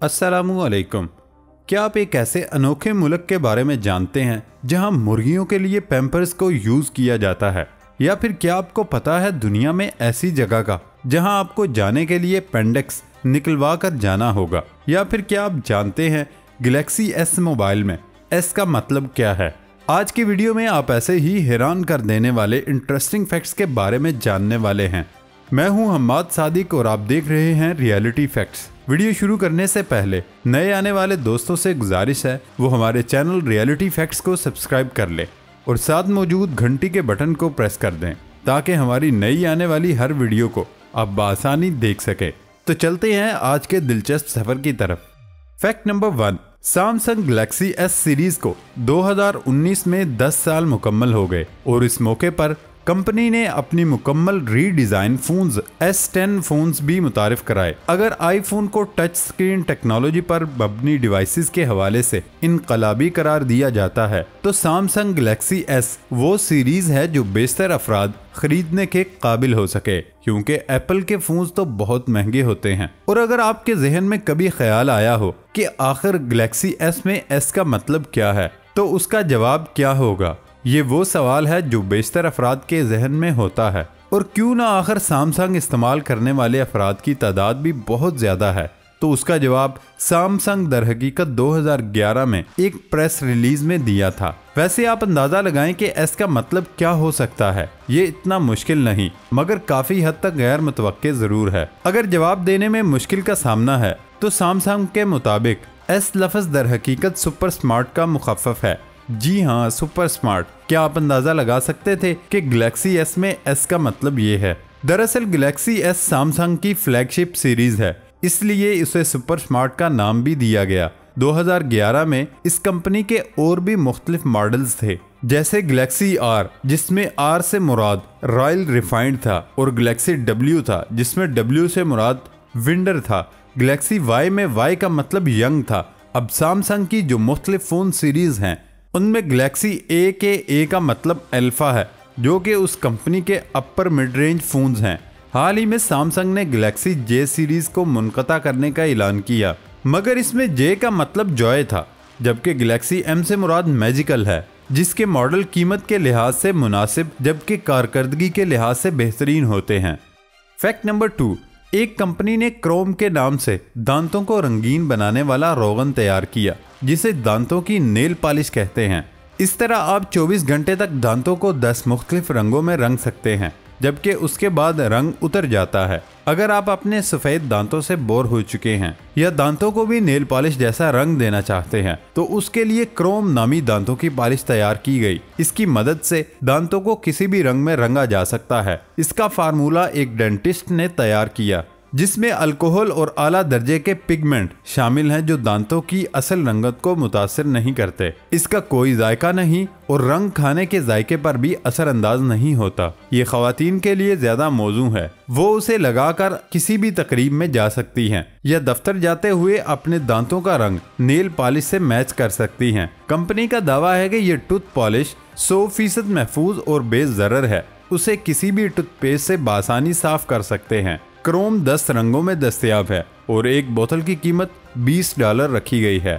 अस्सलामुअलैकुम। क्या आप एक ऐसे अनोखे मुल्क के बारे में जानते हैं जहां मुर्गियों के लिए पैम्पर्स को यूज किया जाता है? या फिर क्या आपको पता है दुनिया में ऐसी जगह का जहां आपको जाने के लिए पेंडेक्स निकलवा कर जाना होगा? या फिर क्या आप जानते हैं गैलेक्सी एस मोबाइल में एस का मतलब क्या है? आज की वीडियो में आप ऐसे ही हैरान कर देने वाले इंटरेस्टिंग फैक्ट्स के बारे में जानने वाले हैं। मैं हूं हम्माद सादिक और आप देख रहे हैं रियलिटी फैक्ट्स। वीडियो शुरू करने से पहले नए आने वाले दोस्तों से गुजारिश है वो हमारे चैनल रियलिटी फैक्ट्स को सब्सक्राइब कर ले और साथ मौजूद घंटी के बटन को प्रेस कर दें ताकि हमारी नई आने वाली हर वीडियो को आप बआसानी देख सके। तो चलते हैं आज के दिलचस्प सफर की तरफ। Fact number 1, Samsung Galaxy S series को 2019 में 10 साल मुकम्मल हो गए और इस मौके पर कंपनी ने अपनी मुकम्मल रीडिजाइन फोन्स S10 फोन्स भी मुतारिफ कराए। अगर आईफोन को टच स्क्रीन टेक्नोलॉजी पर मबनी डिवाइसेस के हवाले से इनकलाबी करार दिया जाता है तो सैमसंग गैलेक्सी एस वो सीरीज है जो बेशतर अफराद खरीदने के काबिल हो सके, क्योंकि एप्पल के फोन्स तो बहुत महंगे होते हैं। और अगर आपके जहन में कभी ख्याल आया हो कि आखिर गैलेक्सी एस में एस का मतलब क्या है, तो उसका जवाब क्या होगा? ये वो सवाल है जो बेशतर अफराद के जहन में होता है। और क्यों ना आखिर सैमसंग इस्तेमाल करने वाले अफराद की तादाद भी बहुत ज़्यादा है, तो उसका जवाब सैमसंग दरहकीकत 2011 में एक प्रेस रिलीज में दिया था। वैसे आप अंदाज़ा लगाएं कि एस का मतलब क्या हो सकता है। ये इतना मुश्किल नहीं मगर काफ़ी हद तक गैर मुतवक्के ज़रूर है। अगर जवाब देने में मुश्किल का सामना है तो सैमसंग के मुताबिक एस लफ्ज़ दरहकीकत सुपर स्मार्ट का मुखफ़्फ़ है। जी हाँ, सुपर स्मार्ट। क्या आप अंदाजा लगा सकते थे कि गैलेक्सी एस में एस का मतलब ये है? दरअसल गैलेक्सी एस सैमसंग की फ्लैगशिप सीरीज है, इसलिए इसे सुपर स्मार्ट का नाम भी दिया गया। 2011 में इस कंपनी के और भी मुख्तलिफ मॉडल्स थे, जैसे गैलेक्सी आर जिसमें आर से मुराद रॉयल रिफाइंड था और गैलेक्सी डब्ल्यू था जिसमें डब्ल्यू से मुराद विंडर था। गैलेक्सी वाई में वाई का मतलब यंग था। अब सैमसंग की जो मुख्तलिफ फोन सीरीज हैं उनमें गैलेक्सी ए के ए का मतलब अल्फा है, जो कि उस कंपनी के अपर मिड रेंज फोन्स हैं। हाल ही में सैमसंग ने गैलेक्सी जे सीरीज को मुनक़ता करने का ऐलान किया, मगर इसमें जे का मतलब जॉय था, जबकि गैलेक्सी एम से मुराद मैजिकल है, जिसके मॉडल कीमत के लिहाज से मुनासिब जबकि कारकर्दगी के लिहाज से बेहतरीन होते हैं। फैक्ट नंबर 2, एक कंपनी ने क्रोम के नाम से दांतों को रंगीन बनाने वाला रोगन तैयार किया, जिसे दांतों की नेल पॉलिश कहते हैं। इस तरह आप 24 घंटे तक दांतों को 10 मुख्तलिफ रंगों में रंग सकते हैं, जबकि उसके बाद रंग उतर जाता है। अगर आप अपने सफ़ेद दांतों से बोर हो चुके हैं या दांतों को भी नेल पॉलिश जैसा रंग देना चाहते हैं तो उसके लिए क्रोम नामी दांतों की पॉलिश तैयार की गई। इसकी मदद से दांतों को किसी भी रंग में रंगा जा सकता है। इसका फार्मूला एक डेंटिस्ट ने तैयार किया, जिसमें अल्कोहल और आला दर्जे के पिगमेंट शामिल हैं जो दांतों की असल रंगत को मुतासिर नहीं करते। इसका कोई जायका नहीं और रंग खाने के जायके पर भी असरअंदाज नहीं होता। ये खवातीन के लिए ज्यादा मौजू है। वो उसे लगाकर किसी भी तकरीब में जा सकती हैं या दफ्तर जाते हुए अपने दांतों का रंग नेल पॉलिश से मैच कर सकती हैं। कंपनी का दावा है कि ये टूथ पॉलिश 100% महफूज और बेज़रर है। उसे किसी भी टूथपेस्ट से बासानी साफ कर सकते हैं। क्रोम 10 रंगों में दस्तयाब है और एक बोतल की कीमत $20 रखी गई है।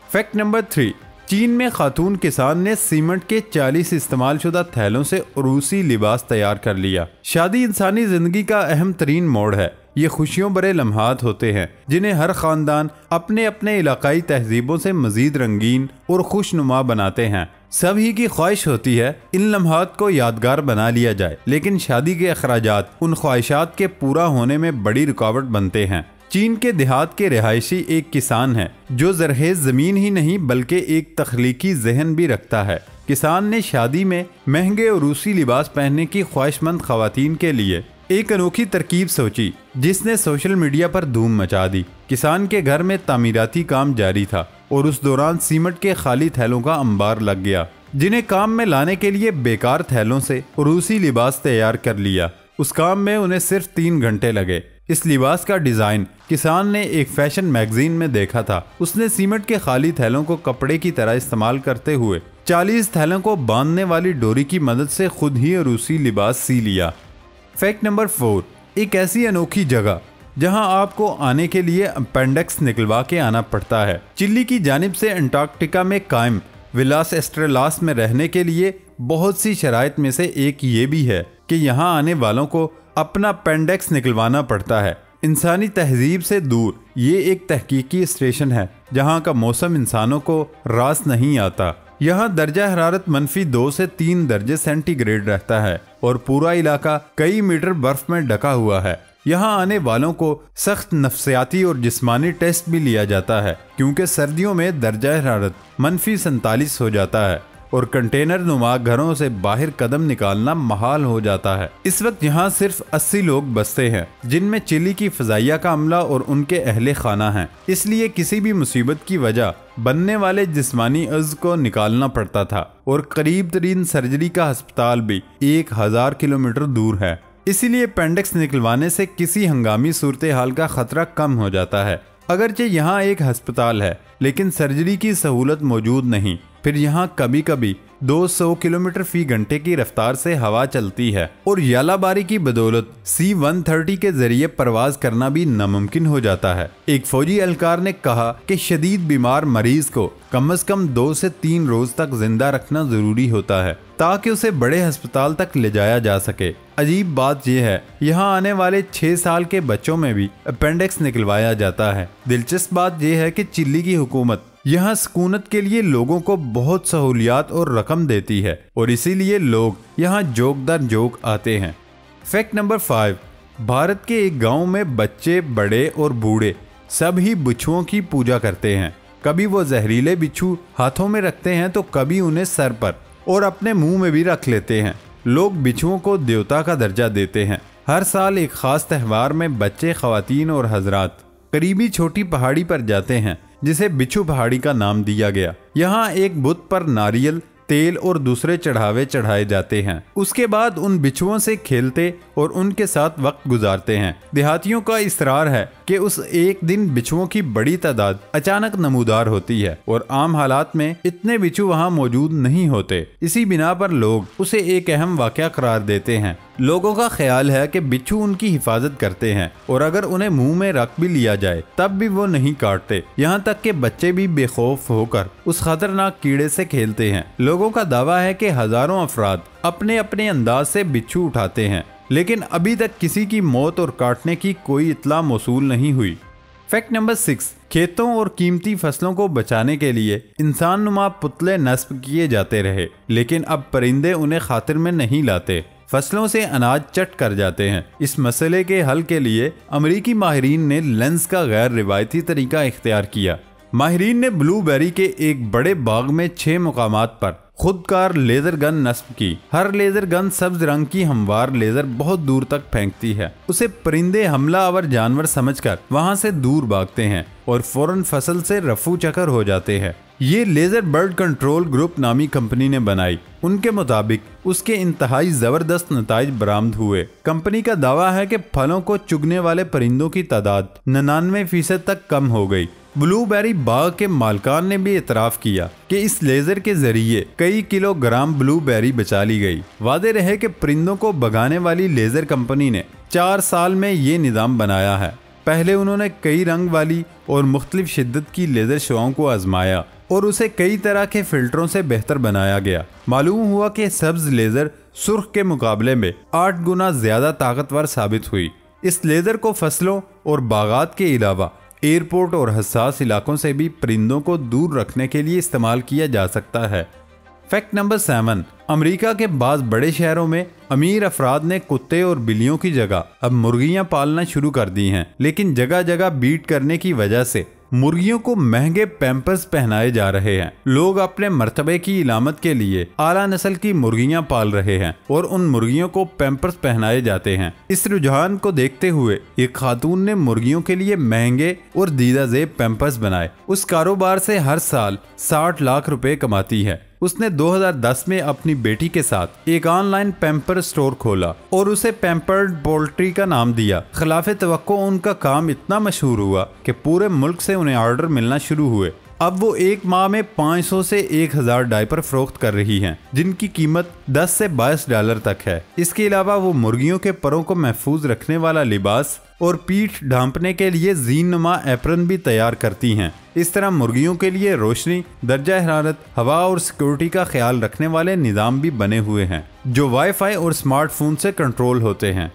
फैक्ट नंबर 3, चीन में खातून किसान ने सीमेंट के 40 इस्तेमाल शुदा थैलों से उरूसी लिबास तैयार कर लिया। शादी इंसानी जिंदगी का अहम तरीन मोड़ है। ये खुशियों भरे लम्हात होते हैं जिन्हें हर खानदान अपने अपने इलाकाई तहजीबों से मजीद रंगीन और खुशनुमा बनाते हैं। सभी की ख्वाहिश होती है इन लम्हात को यादगार बना लिया जाए, लेकिन शादी के अखराजात उन ख्वाहिशात के पूरा होने में बड़ी रुकावट बनते हैं। चीन के देहात के रिहायशी एक किसान है जो जरखेज ज़मीन ही नहीं बल्कि एक तख्लीकी जहन भी रखता है। किसान ने शादी में महंगे और रूसी लिबास पहनने की ख्वाहिशमंद खवातीन के लिए एक अनोखी तरकीब सोची, जिसने सोशल मीडिया पर धूम मचा दी। किसान के घर में तामीराती काम जारी था और उस दौरान सीमेंट के खाली थैलों का अंबार लग गया, जिन्हें काम में लाने के लिए बेकार थैलों से रूसी लिबास तैयार कर लिया। उस काम में उन्हें सिर्फ 3 घंटे लगे। इस लिबास का डिजाइन किसान ने एक फैशन मैगजीन में देखा था। उसने सीमेंट के खाली थैलों को कपड़े की तरह इस्तेमाल करते हुए 40 थैलों को बांधने वाली डोरी की मदद से खुद ही रूसी लिबास सी लिया। फैक्ट नंबर 4, एक ऐसी अनोखी जगह जहां आपको आने के लिए अपेंडिक्स निकलवा के आना पड़ता है। चिली की जानिब से अंटार्कटिका में कायम विलास एस्ट्रेलास में रहने के लिए बहुत सी शराइत में से एक ये भी है कि यहाँ आने वालों को अपना अपेंडिक्स निकलवाना पड़ता है। इंसानी तहजीब से दूर ये एक तहकीकी स्टेशन है जहाँ का मौसम इंसानों को रास नहीं आता। यहाँ दर्जा हरारत -2 से 3 दर्जे सेंटीग्रेड रहता है और पूरा इलाका कई मीटर बर्फ में ढका हुआ है। यहाँ आने वालों को सख्त नफ्सियाती और जिस्मानी टेस्ट भी लिया जाता है क्योंकि सर्दियों में दर्जा हरारत -47 हो जाता है और कंटेनर नुमा घरों से बाहर कदम निकालना महाल हो जाता है। इस वक्त यहाँ सिर्फ 80 लोग बसते हैं जिनमें चिली की फजाइया का अमला और उनके अहले खाना हैं। इसलिए किसी भी मुसीबत की वजह बनने वाले जिस्मानी अज़्ज़ को निकालना पड़ता था और करीब तरीन सर्जरी का अस्पताल भी 1000 किलोमीटर दूर है। इसीलिए अपेंडिक्स निकलवाने से किसी हंगामी सूरत हाल का खतरा कम हो जाता है। अगरचे यहाँ एक अस्पताल है लेकिन सर्जरी की सहूलत मौजूद नहीं। फिर यहाँ कभी कभी 200 किलोमीटर फी घंटे की रफ्तार से हवा चलती है और यालाबारी की बदौलत C-130 के जरिए परवाज करना भी नामुमकिन हो जाता है। एक फौजी एहलकार ने कहा कि शदीद बीमार मरीज को कम से कम 2 से 3 रोज तक जिंदा रखना जरूरी होता है ताकि उसे बड़े अस्पताल तक ले जाया जा सके। अजीब बात यह है यहाँ आने वाले 6 साल के बच्चों में भी अपेंडिक्स निकलवाया जाता है। दिलचस्प बात यह है कि चिली की हुकूमत यहाँ सकूनत के लिए लोगों को बहुत सहूलियात और रकम देती है और इसीलिए लोग यहाँ जोक दर जोक आते हैं। फैक्ट नंबर 5, भारत के एक गांव में बच्चे बड़े और बूढ़े सभी बिच्छुओं की पूजा करते हैं। कभी वो जहरीले बिच्छू हाथों में रखते हैं तो कभी उन्हें सर पर और अपने मुंह में भी रख लेते हैं। लोग बिच्छुओं को देवता का दर्जा देते हैं। हर साल एक खास त्यौहार में बच्चे, खवातीन और हजरात करीबी छोटी पहाड़ी पर जाते हैं जिसे बिच्छू पहाड़ी का नाम दिया गया। यहाँ एक बुत पर नारियल, तेल और दूसरे चढ़ावे चढ़ाए जाते हैं। उसके बाद उन बिच्छुओं से खेलते और उनके साथ वक्त गुजारते हैं। देहातियों का इसरार है कि उस एक दिन बिच्छुओं की बड़ी तादाद अचानक नमूदार होती है और आम हालात में इतने बिच्छू वहाँ मौजूद नहीं होते। इसी बिना पर लोग उसे एक अहम वाकया करार देते हैं। लोगों का ख्याल है कि बिच्छू उनकी हिफाजत करते हैं और अगर उन्हें मुंह में रख भी लिया जाए तब भी वो नहीं काटते। यहाँ तक कि बच्चे भी बेखौफ होकर उस खतरनाक कीड़े से खेलते हैं। लोगों का दावा है कि हजारों अफराद अपने अपने अंदाज से बिच्छू उठाते हैं लेकिन अभी तक किसी की मौत और काटने की कोई इत्ला मौसूल नहीं हुई। फैक्ट नंबर 6, खेतों और कीमती फसलों को बचाने के लिए इंसान नुमा पुतले नस्ब किए जाते रहे लेकिन अब परिंदे उन्हें खातिर में नहीं लाते। फसलों से अनाज चट कर जाते हैं। इस मसले के हल के लिए अमरीकी माहिरीन ने लेंस का गैर रिवायती तरीका इख्तियार किया। माहिरीन ने ब्लूबेरी के एक बड़े बाग में 6 मुकामात पर खुदकार लेजर गन नस्ब की। हर लेजर गन सब्ज रंग की हमवार लेजर बहुत दूर तक फेंकती है। उसे परिंदे हमलावर जानवर समझकर वहां से दूर भागते हैं और फौरन फसल से रफू चक्कर हो जाते हैं। ये लेजर बर्ड कंट्रोल ग्रुप नामी कंपनी ने बनाई। उनके मुताबिक उसके इंतहाई जबरदस्त नताइज बरामद हुए। कंपनी का दावा है कि फलों को चुगने वाले परिंदों की तादाद 99% तक कम हो गई। ब्लूबेरी बाग के मालकान ने भी इतराफ किया कि इस लेजर के जरिए कई किलोग्राम ब्लूबेरी बचा ली गई। वादे रहे कि परिंदों को भगाने वाली लेजर कंपनी ने 4 साल में ये निज़ाम बनाया है। पहले उन्होंने कई रंग वाली और मुख्तलिफ शिद्दत की लेजर शुआओं को आजमाया और उसे कई तरह के फिल्टरों से बेहतर बनाया गया। मालूम हुआ कि सब्ज लेजर सुर्ख के मुकाबले में 8 गुना ज्यादा ताकतवर साबित हुई। इस लेजर को फसलों और बागात के अलावा एयरपोर्ट और हसास इलाकों से भी परिंदों को दूर रखने के लिए इस्तेमाल किया जा सकता है। फैक्ट नंबर 7, अमेरिका के बाज़ बड़े शहरों में अमीर अफराद ने कुत्ते और बिल्लियों की जगह अब मुर्गियां पालना शुरू कर दी हैं। लेकिन जगह जगह बीट करने की वजह से मुर्गियों को महंगे पैम्पर्स पहनाए जा रहे हैं। लोग अपने मर्तबे की इलामत के लिए आला नस्ल की मुर्गियां पाल रहे हैं और उन मुर्गियों को पैम्पर्स पहनाए जाते हैं। इस रुझान को देखते हुए एक खातून ने मुर्गियों के लिए महंगे और दीदा ज़ेब पैम्पर्स बनाए। उस कारोबार से हर साल 60 लाख रुपए कमाती है। उसने 2010 में अपनी बेटी के साथ एक ऑनलाइन पैम्पर स्टोर खोला और उसे पैम्पर्ड पोल्ट्री का नाम दिया। खिलाफ तवक्को उनका काम इतना मशहूर हुआ कि पूरे मुल्क से उन्हें ऑर्डर मिलना शुरू हुए। अब वो एक माह में 500 से 1000 डायपर फरोख्त कर रही हैं, जिनकी कीमत 10 से $22 तक है। इसके अलावा वो मुर्गियों के परों को महफूज रखने वाला लिबास और पीठ ढांपने के लिए जीननुमा एप्रन भी तैयार करती हैं। इस तरह मुर्गियों के लिए रोशनी, दर्जा हरारत, हवा और सिक्योरिटी का ख्याल रखने वाले निज़ाम भी बने हुए हैं, जो वाईफाई और स्मार्टफोन से कंट्रोल होते हैं।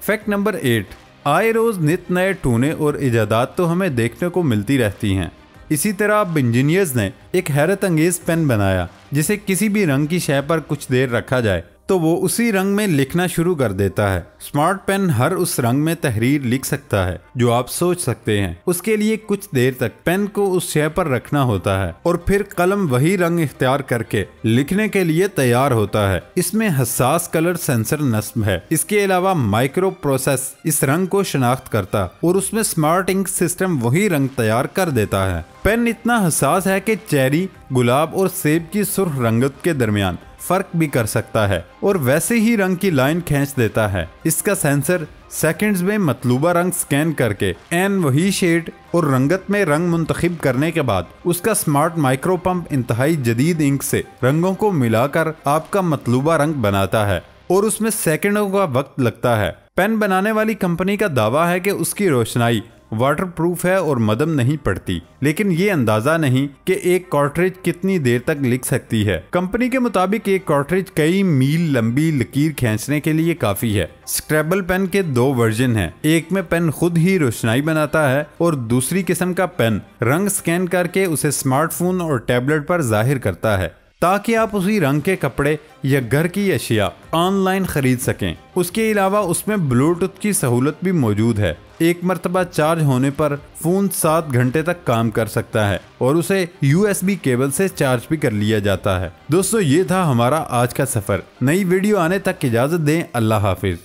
फैक्ट नंबर 8, आए रोज नित नए टूने और इजादात तो हमें देखने को मिलती रहती हैं। इसी तरह अब इंजीनियर्स ने एक हैरत अंगेज पेन बनाया, जिसे किसी भी रंग की शय पर कुछ देर रखा जाए तो वो उसी रंग में लिखना शुरू कर देता है। स्मार्ट पेन हर उस रंग में तहरीर लिख सकता है जो आप सोच सकते हैं। उसके लिए कुछ देर तक पेन को उस शय पर रखना होता है और फिर कलम वही रंग इख्तियार करके लिखने के लिए तैयार होता है। इसमें हसास कलर सेंसर नस्ब है। इसके अलावा माइक्रो प्रोसेस इस रंग को शनाख्त करता और उसमें स्मार्ट इंक सिस्टम वही रंग तैयार कर देता है। पेन इतना हसास है कि चेरी, गुलाब और सेब की सुर्ख रंगत के दरमियान फर्क भी कर सकता है और वैसे ही रंग की लाइन खींच देता है। इसका सेंसर सेकंड्स में मतलूबा रंग स्कैन करके एन वही शेड और रंगत में रंग मुंतखब करने के बाद उसका स्मार्ट माइक्रो पंप इंतहाई जदीद इंक से रंगों को मिलाकर आपका मतलूबा रंग बनाता है और उसमें सेकंडों का वक्त लगता है। पेन बनाने वाली कंपनी का दावा है कि उसकी रोशनाई वाटरप्रूफ है और मदम नहीं पड़ती, लेकिन ये अंदाजा नहीं कि एक कार्ट्रिज कितनी देर तक लिख सकती है। कंपनी के मुताबिक एक कार्ट्रिज कई मील लंबी लकीर खींचने के लिए काफी है। स्क्रैबल पेन के 2 वर्जन हैं। एक में पेन खुद ही रोशनाई बनाता है और दूसरी किस्म का पेन रंग स्कैन करके उसे स्मार्टफोन और टैबलेट पर जाहिर करता है ताकि आप उसी रंग के कपड़े या घर की अशिया ऑनलाइन खरीद सकें। उसके अलावा उसमें ब्लूटूथ की सहूलत भी मौजूद है। एक मरतबा चार्ज होने पर फोन 7 घंटे तक काम कर सकता है और उसे USB केबल से चार्ज भी कर लिया जाता है। दोस्तों, ये था हमारा आज का सफर। नई वीडियो आने तक इजाजत दें। अल्लाह हाफिज।